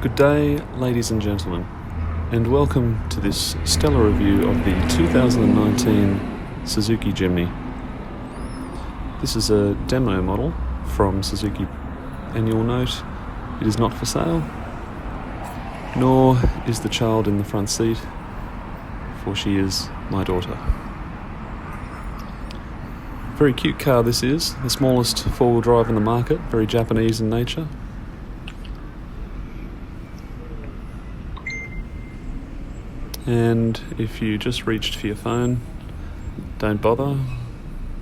Good day, ladies and gentlemen, and welcome to this stellar review of the 2019 Suzuki Jimny. This is a demo model from Suzuki, and you'll note it is not for sale, nor is the child in the front seat, for she is my daughter. Very cute car this is, the smallest four-wheel drive on the market, very Japanese in nature. And if you just reached for your phone, don't bother.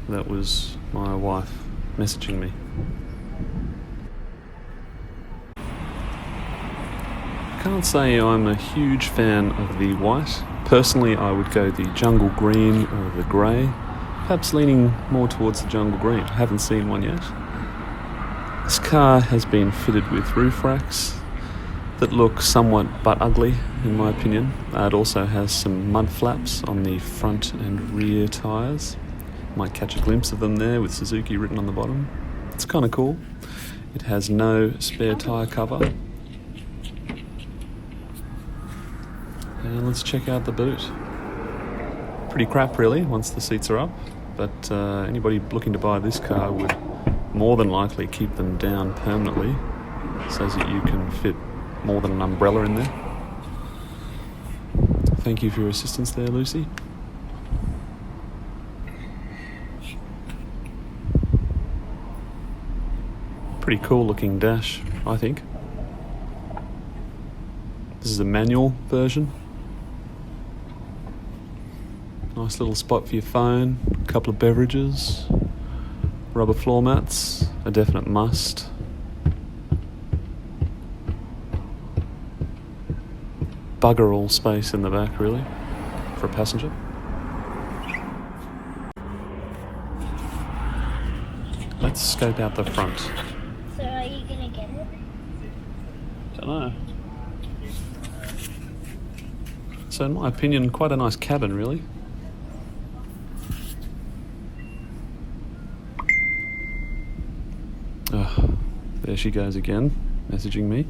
That was my wife messaging me. Can't say I'm a huge fan of the white. Personally, I would go the jungle green or the grey, perhaps leaning more towards the jungle green. I haven't seen one yet. This car has been fitted with roof racks that look somewhat but ugly, in my opinion. It also has some mud flaps on the front and rear tyres. Might catch a glimpse of them there with Suzuki written on the bottom. It's kind of cool. It has no spare tyre cover. And let's check out the boot. Pretty crap really once the seats are up, but anybody looking to buy this car would more than likely keep them down permanently so that you can fit more than an umbrella in there. Thank you for your assistance there, Lucy. Pretty cool looking dash, I think. This is a manual version. Nice little spot for your phone, a couple of beverages, rubber floor mats, a definite must. Bugger all space in the back, really, for a passenger. Let's scope out the front. So are you gonna get it? Don't know. So in my opinion, quite a nice cabin, really. Oh, there she goes again, messaging me.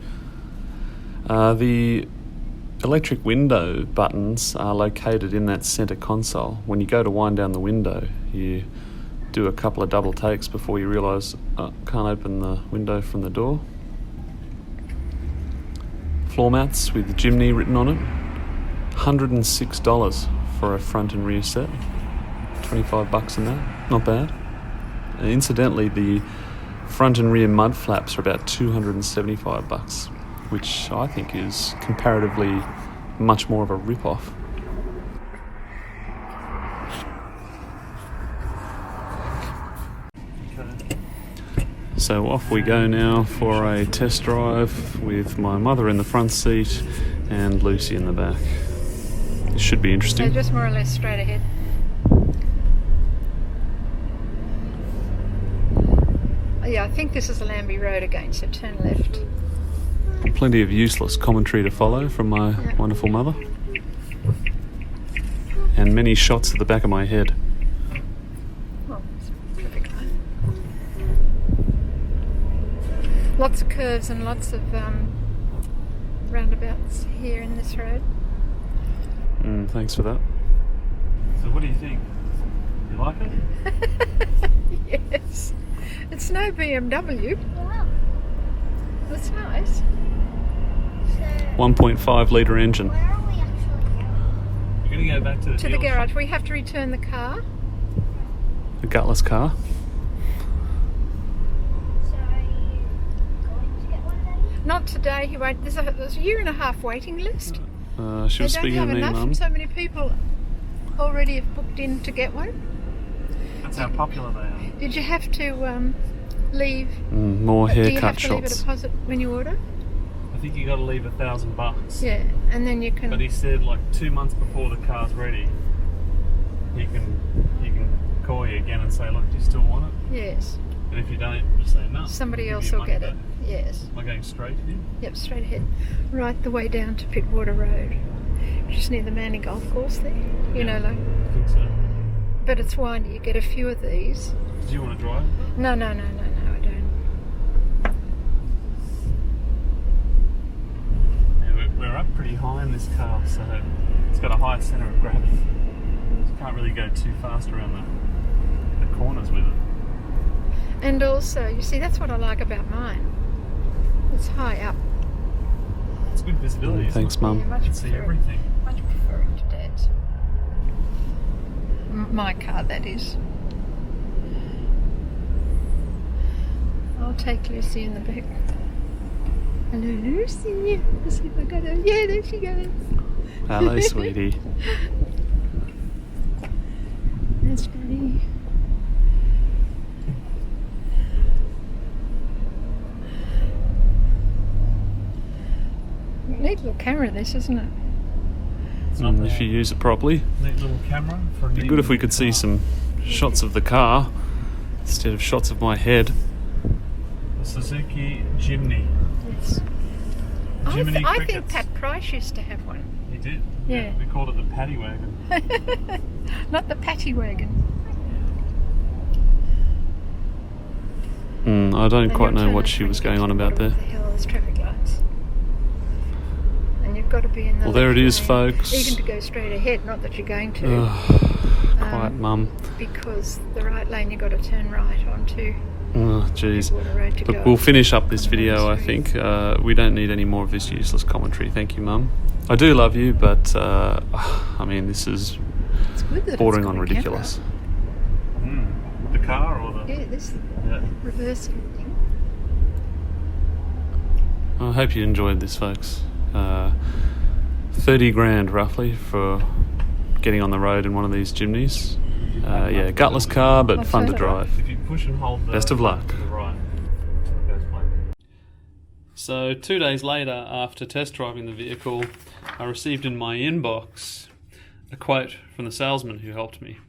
The electric window buttons are located in that centre console. When you go to wind down the window, you do a couple of double takes before you realise, can't open the window from the door. Floor mats with Jimny written on it. $106 for a front and rear set. $25 in that, not bad. And incidentally, the front and rear mud flaps are about $275, which I think is comparatively much more of a rip-off. So off we go now for a test drive with my mother in the front seat and Lucy in the back. This should be interesting. So just more or less straight ahead. Yeah, I think this is a Lambie Road again, so turn left. Plenty of useless commentary to follow from my wonderful mother. And many shots at the back of my head. Oh, it's perfect line. Lots of curves and lots of roundabouts here in this road. Thanks for that. So what do you think? You like it? Yes. It's no BMW. Wow. That's nice. So 1.5 litre engine. where are we actually going? You're going to go back To the garage. We have to return the car. A gutless car. So are you going to get one day? Not today. He won't. There's a year and a half waiting list. She was They speaking don't to have me, enough, Mum. and so many people already have booked in to get one. That's how popular they are. Did you have to leave? More Do you haircut have to leave a shots. deposit when you order? I think you got to leave $1,000. Yeah, and then you can. But he said like 2 months before the car's ready, he can call you again and say, look, do you still want it? Yes. And if you don't, just say no. Somebody Give else you will money get it. back. Yes. Am I going straight here? Yep, straight ahead. Right the way down to Pittwater Road. Just near the Manning Golf Course there. You know, like. I think so. But it's windy. You get a few of these. Do you want to drive? No, I don't. this car, so it's got a high centre of gravity. You can't really go too fast around the corners with it. And also, you see, that's what I like about mine. It's high up. It's good visibility. Thanks, Yeah, Mum. much You can see prefer it. everything. Much prefer it to Dad's. My car, that is. I'll take Lucy in the back. Hello, Lucy. Let's see if I got her. Yeah, there she goes. Hello, sweetie. That's Daddy. Neat little camera, this, isn't it? It's not If you use it properly. neat little camera for a It'd be good if we could see some shots of the car instead of shots of my head. The Suzuki Jimny. Yes. Jimny I think Crickets. Pat Price used to have one. He did. Yeah. We called it the paddy wagon. Not the patty wagon. I don't And quite you'll know turn what it she when was you going get on to the about bottom there. of the hill, there's traffic lights. And you've got to be in the Well, there left it is, lane, folks. Even to go straight ahead, not that you're going to. Quiet, Mum. Because the right lane you've got to turn right onto Oh, jeez. Water Road to Look, go. we'll finish up this on the video, I street. think. We don't need any more of this useless commentary. Thank you, Mum. I do love you, but, I mean, this is It's good that it's bordering got on a ridiculous. The car or the... camera. Yeah, this Yeah. reversing thing. I hope you enjoyed this, folks. 30 grand, roughly, for getting on the road in one of these Jimneys. Yeah, gutless car, but I'll fun to turn it off. drive. If you push and hold the... Best of luck. To the right. So it goes blank. So 2 days later, after test driving the vehicle, I received in my inbox a quote from the salesman who helped me.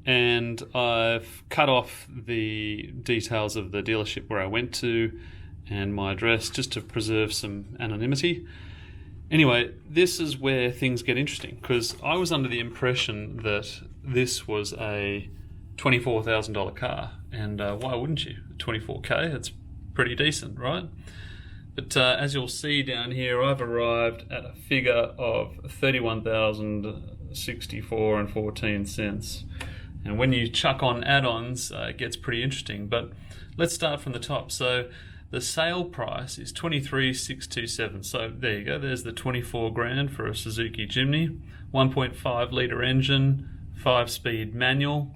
And I've cut off the details of the dealership where I went to and my address just to preserve some anonymity. Anyway, this is where things get interesting, because I was under the impression that this was a $24,000 car, and why wouldn't you? 24k, it's pretty decent, right? But as you'll see down here, I've arrived at a figure of $31,064 and 14 cents. And when you chuck on add-ons, it gets pretty interesting. But let's start from the top. So the sale price is $23,627. So there you go. There's the 24 grand for a Suzuki Jimny, 1.5 litre engine, 5-speed manual.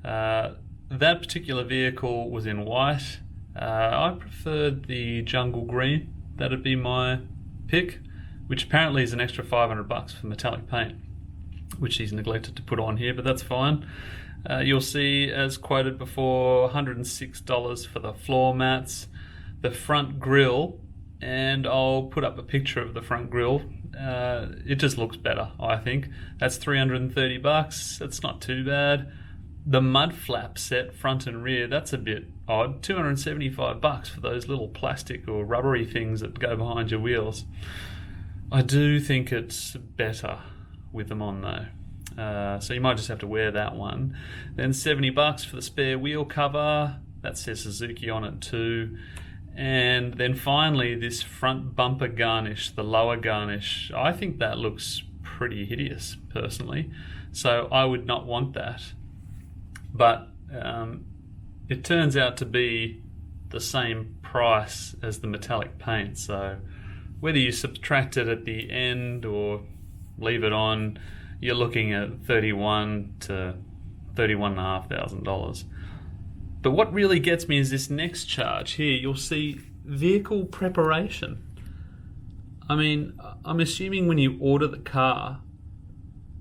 That particular vehicle was in white. I preferred the jungle green. That'd be my pick, which apparently is an extra $500 for metallic paint, which he's neglected to put on here, but that's fine. You'll see, as quoted before, $106 for the floor mats, the front grille, and I'll put up a picture of the front grille. It just looks better, I think. That's $330. That's not too bad. The mud flap set, front and rear, that's a bit odd. $275 for those little plastic or rubbery things that go behind your wheels. I do think it's better with them on though. So you might just have to wear that one. Then $70 for the spare wheel cover. That says Suzuki on it too. And then finally this front bumper garnish, the lower garnish. I think that looks pretty hideous personally. So I would not want that. But it turns out to be the same price as the metallic paint. So whether you subtract it at the end or leave it on, you're looking at $31,000 to $31,500. But what really gets me is this next charge here. You'll see vehicle preparation. I mean, I'm assuming when you order the car,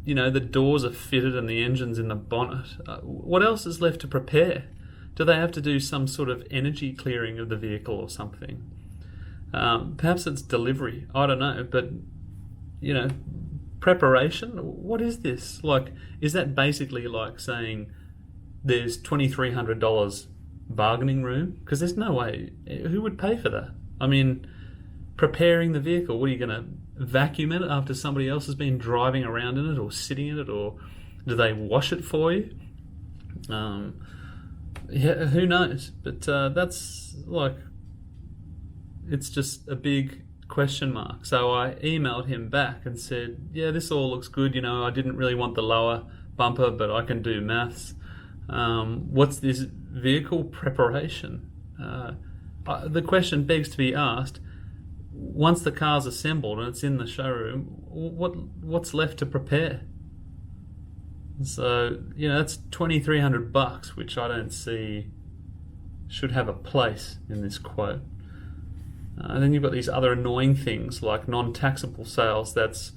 you know, the doors are fitted and the engine's in the bonnet. What else is left to prepare? Do they have to do some sort of energy clearing of the vehicle or something? Perhaps it's delivery. I don't know. But, you know, preparation? What is this? Like, is that basically like saying there's $2,300 bargaining room? Because there's no way. Who would pay for that? I mean, preparing the vehicle, what are you going to vacuum it after somebody else has been driving around in it or sitting in it, or do they wash it for you? Yeah, who knows? But that's like, it's just a big question mark. So I emailed him back and said, yeah, this all looks good. I didn't really want the lower bumper, but I can do maths. What's this vehicle preparation? The question begs to be asked, once the car's assembled and it's in the showroom, what's left to prepare? So, that's $2,300, which I don't see should have a place in this quote. And then you've got these other annoying things like non-taxable sales. That's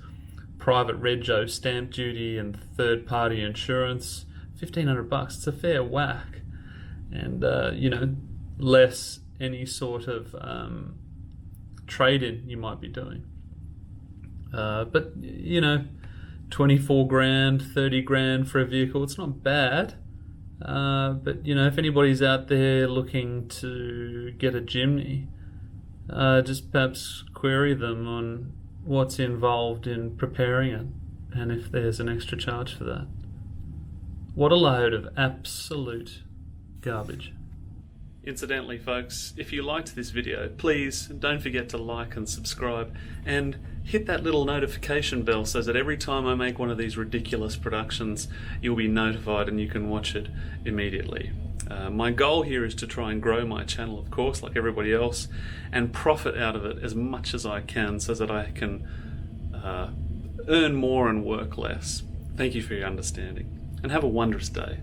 private rego, stamp duty, and third-party insurance. $1,500. It's a fair whack. And, less any sort of trade-in you might be doing. But 24 grand, 30 grand for a vehicle, it's not bad. But if anybody's out there looking to get a Jimny, just perhaps query them on what's involved in preparing it and if there's an extra charge for that. What a load of absolute garbage. Incidentally, folks, if you liked this video, please don't forget to like and subscribe and hit that little notification bell so that every time I make one of these ridiculous productions, you'll be notified and you can watch it immediately. My goal here is to try and grow my channel, of course, like everybody else, and profit out of it as much as I can so that I can earn more and work less. Thank you for your understanding, and have a wondrous day.